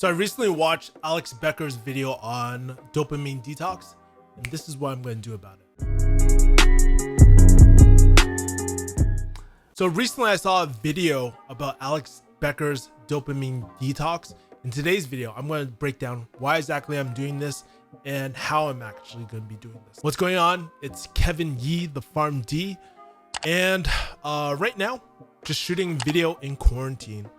So I recently watched Alex Becker's video on dopamine detox, and this is what I'm going to do about it. So recently I saw a video about Alex Becker's dopamine detox. In today's video, I'm going to break down why exactly I'm doing this and how I'm actually going to be doing this. What's going on? It's Kevin Yee, the Farm D, and right now, just shooting video in quarantine.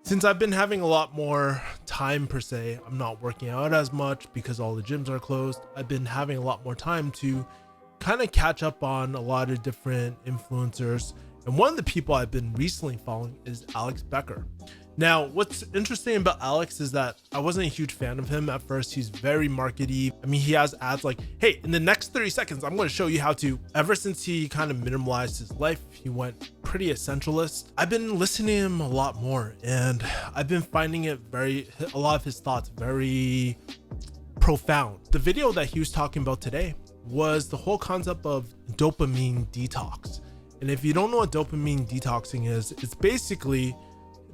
Since I've been having a lot more time per se, I'm not working out as much because all the gyms are closed. I've been having a lot more time to kind of catch up on a lot of different influencers. And one of the people I've been recently following is Alex Becker. Now, what's interesting about Alex is that I wasn't a huge fan of him at first. He's very markety. I mean, he has ads like, hey, in the next 30 seconds, I'm going to show you how to. Ever since he kind of minimalized his life, he went pretty essentialist. I've been listening to him a lot more, and I've been finding it a lot of his thoughts very profound. The video that he was talking about today was the whole concept of dopamine detox. And if you don't know what dopamine detoxing is, it's basically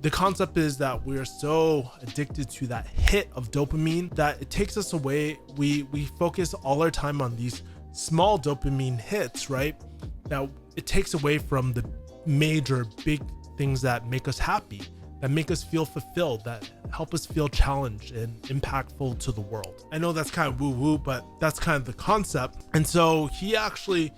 the concept is that we're so addicted to that hit of dopamine that it takes us away. We focus all our time on these small dopamine hits, right? Now it takes away from the major big things that make us happy, that make us feel fulfilled, that help us feel challenged and impactful to the world. I know that's kind of woo-woo, but that's kind of the concept. And so he actually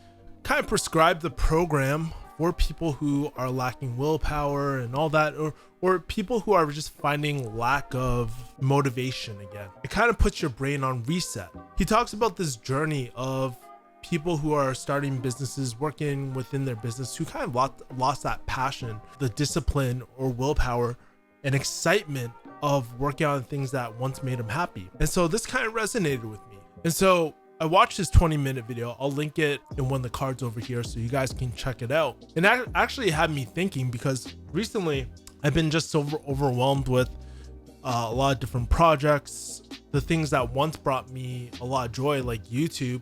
kind of prescribed the program for people who are lacking willpower and all that, or people who are just finding lack of motivation again. It kind of puts your brain on reset. He talks about this journey of people who are starting businesses, working within their business, who kind of lost that passion, the discipline or willpower and excitement of working on things that once made them happy. And so this kind of resonated with me. And so I watched his 20-minute video. I'll link it in one of the cards over here so you guys can check it out. And that actually had me thinking, because recently I've been just so overwhelmed with a lot of different projects. The things that once brought me a lot of joy, like YouTube,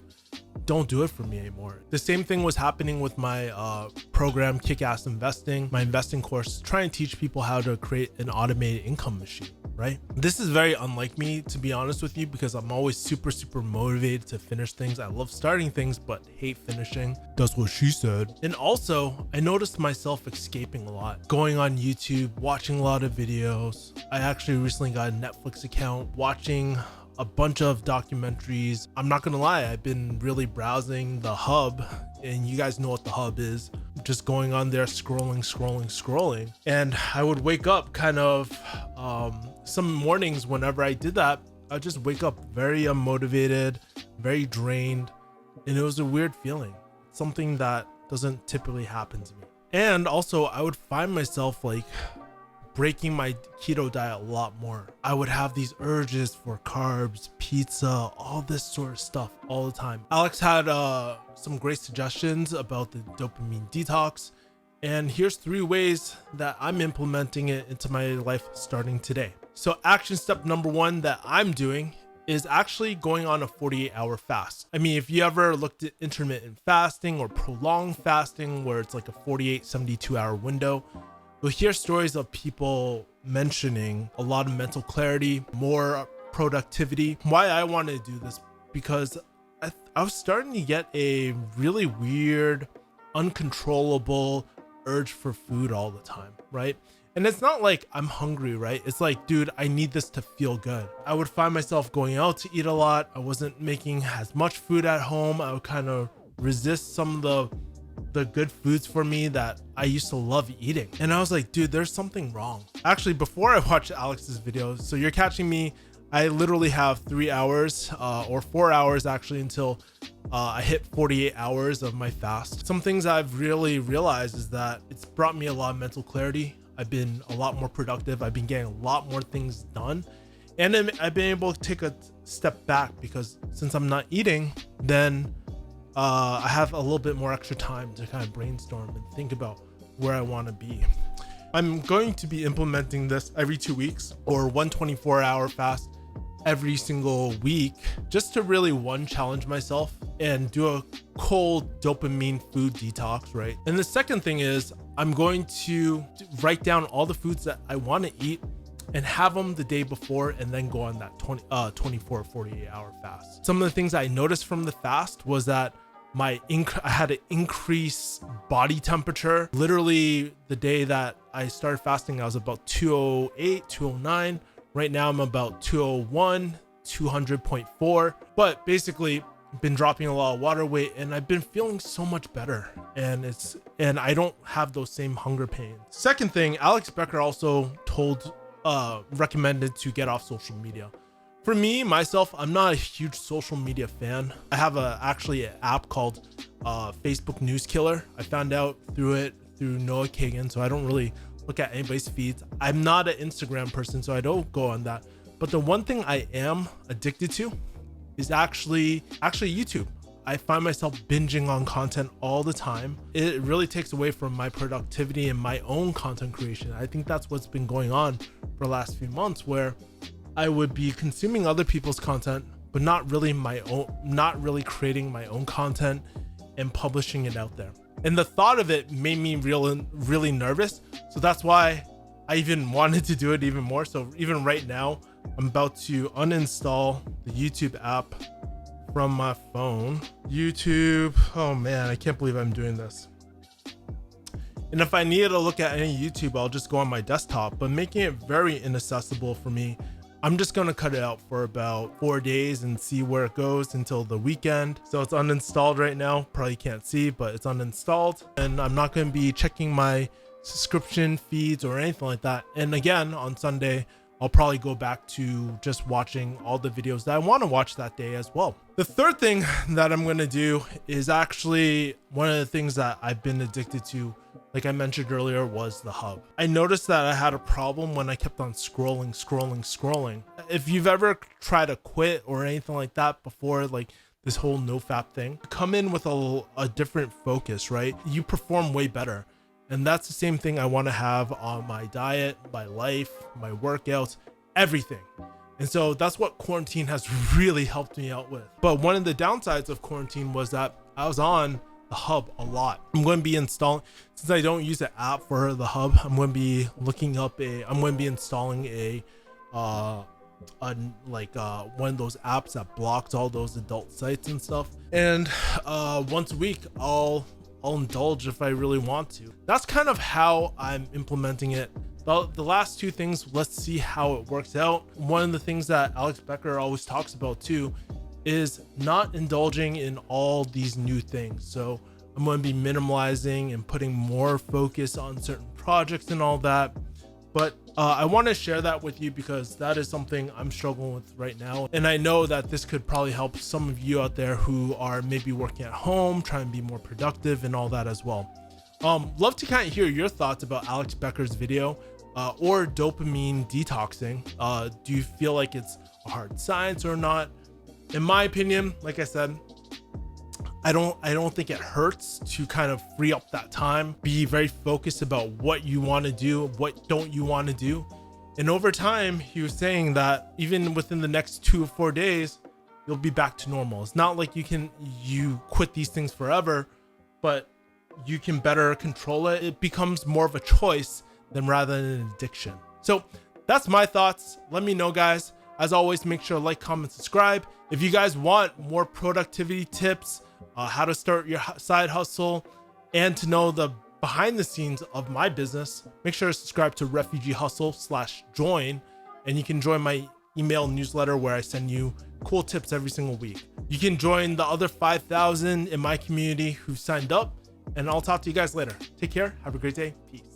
don't do it for me anymore. The same thing was happening with my program, Kick-Ass Investing, my investing course, trying to teach people how to create an automated income machine, right? This is very unlike me, to be honest with you, because I'm always super motivated to finish things. I love starting things, but hate finishing. That's what she said. And also, I noticed myself escaping a lot, going on YouTube, watching a lot of videos. I actually recently got a Netflix account, watching a bunch of documentaries. I'm not gonna lie, I've been really browsing the hub, and you guys know what the hub is. Just going on there, scrolling. And I would wake up kind of, some mornings whenever I did that, I'd just wake up very unmotivated, very drained. And it was a weird feeling, something that doesn't typically happen to me. And also I would find myself like breaking my keto diet a lot more. I would have these urges for carbs, pizza, all this sort of stuff all the time. Alex had some great suggestions about the dopamine detox, and here's 3 ways that I'm implementing it into my life starting today. So action step number 1 that I'm doing is actually going on a 48-hour fast. I mean, if you ever looked at intermittent fasting or prolonged fasting, where it's like a 48, 72-hour window, you'll hear stories of people mentioning a lot of mental clarity, more productivity. Why I wanted to do this, because I was starting to get a really weird, uncontrollable urge for food all the time, right? And it's not like I'm hungry, right? It's like, dude, I need this to feel good. I would find myself going out to eat a lot. I wasn't making as much food at home. I would kind of resist some of the good foods for me that I used to love eating. And I was like, dude, there's something wrong. Actually, before I watched Alex's video, so you're catching me, I literally have 3 hours or 4 hours actually until I hit 48 hours of my fast. Some things I've really realized is that it's brought me a lot of mental clarity. I've been a lot more productive. I've been getting a lot more things done. And then I've been able to take a step back, because since I'm not eating, then I have a little bit more extra time to kind of brainstorm and think about where I want to be. I'm going to be implementing this every 2 weeks, or 124-hour fast every single week, just to really challenge myself and do a cold dopamine food detox, right? And the second thing is I'm going to write down all the foods that I want to eat and have them the day before and then go on that 24 48 hour fast. Some of the things I noticed from the fast was that I had an increased body temperature. Literally the day that I started fasting, I was about 208, 209. Right now I'm about 201, 200.4. But basically been dropping a lot of water weight and I've been feeling so much better, and I don't have those same hunger pains. Second thing, Alex Becker also recommended to get off social media. For me, myself, I'm not a huge social media fan. I have actually an app called Facebook News Killer. I found out through Noah Kagan, so I don't really look at anybody's feeds. I'm not an Instagram person, so I don't go on that. But the one thing I am addicted to is actually YouTube. I find myself binging on content all the time. It really takes away from my productivity and my own content creation. I think that's what's been going on for the last few months, where I would be consuming other people's content, but not really creating my own content and publishing it out there. And the thought of it made me really nervous. So that's why I even wanted to do it even more. So even right now, I'm about to uninstall the YouTube app from my phone. YouTube, oh man, I can't believe I'm doing this. And if I needed to look at any YouTube, I'll just go on my desktop, but making it very inaccessible for me, I'm just gonna cut it out for about 4 days and see where it goes until the weekend. So it's uninstalled right now. Probably can't see, but it's uninstalled. And I'm not gonna be checking my subscription feeds or anything like that. And again, on Sunday, I'll probably go back to just watching all the videos that I want to watch that day as well. The third thing that I'm going to do is actually one of the things that I've been addicted to, like I mentioned earlier, was the hub. I noticed that I had a problem when I kept on scrolling. If you've ever tried to quit or anything like that before, like this whole NoFap thing, come in with a different focus, right? You perform way better. And that's the same thing I want to have on my diet, my life, my workouts, everything. And so that's what quarantine has really helped me out with. But one of the downsides of quarantine was that I was on the hub a lot. I'm going to be installing, since I don't use the app for the hub, I'm going to be installing one of those apps that blocks all those adult sites and stuff. And once a week, I'll indulge if I really want to. That's kind of how I'm implementing it. The last two things, let's see how it works out. One of the things that Alex Becker always talks about too is not indulging in all these new things. So I'm going to be minimalizing and putting more focus on certain projects and all that. But I want to share that with you because that is something I'm struggling with right now. And I know that this could probably help some of you out there who are maybe working at home, trying to be more productive and all that as well. Love to kind of hear your thoughts about Alex Becker's video or dopamine detoxing. Do you feel like it's a hard science or not? In my opinion, like I said, I don't think it hurts to kind of free up that time, be very focused about what you want to do, what don't you want to do. And over time, he was saying that even within the next 2 or 4 days, you'll be back to normal. It's not like you quit these things forever, but you can better control it. It becomes more of a choice than rather than an addiction. So that's my thoughts. Let me know, guys. As always, make sure to like, comment, subscribe. If you guys want more productivity tips, how to start your side hustle, and to know the behind the scenes of my business, make sure to subscribe to Refugee Hustle/join, and you can join my email newsletter where I send you cool tips every single week. You can join the other 5,000 in my community who signed up, and I'll talk to you guys later. Take care. Have a great day. Peace.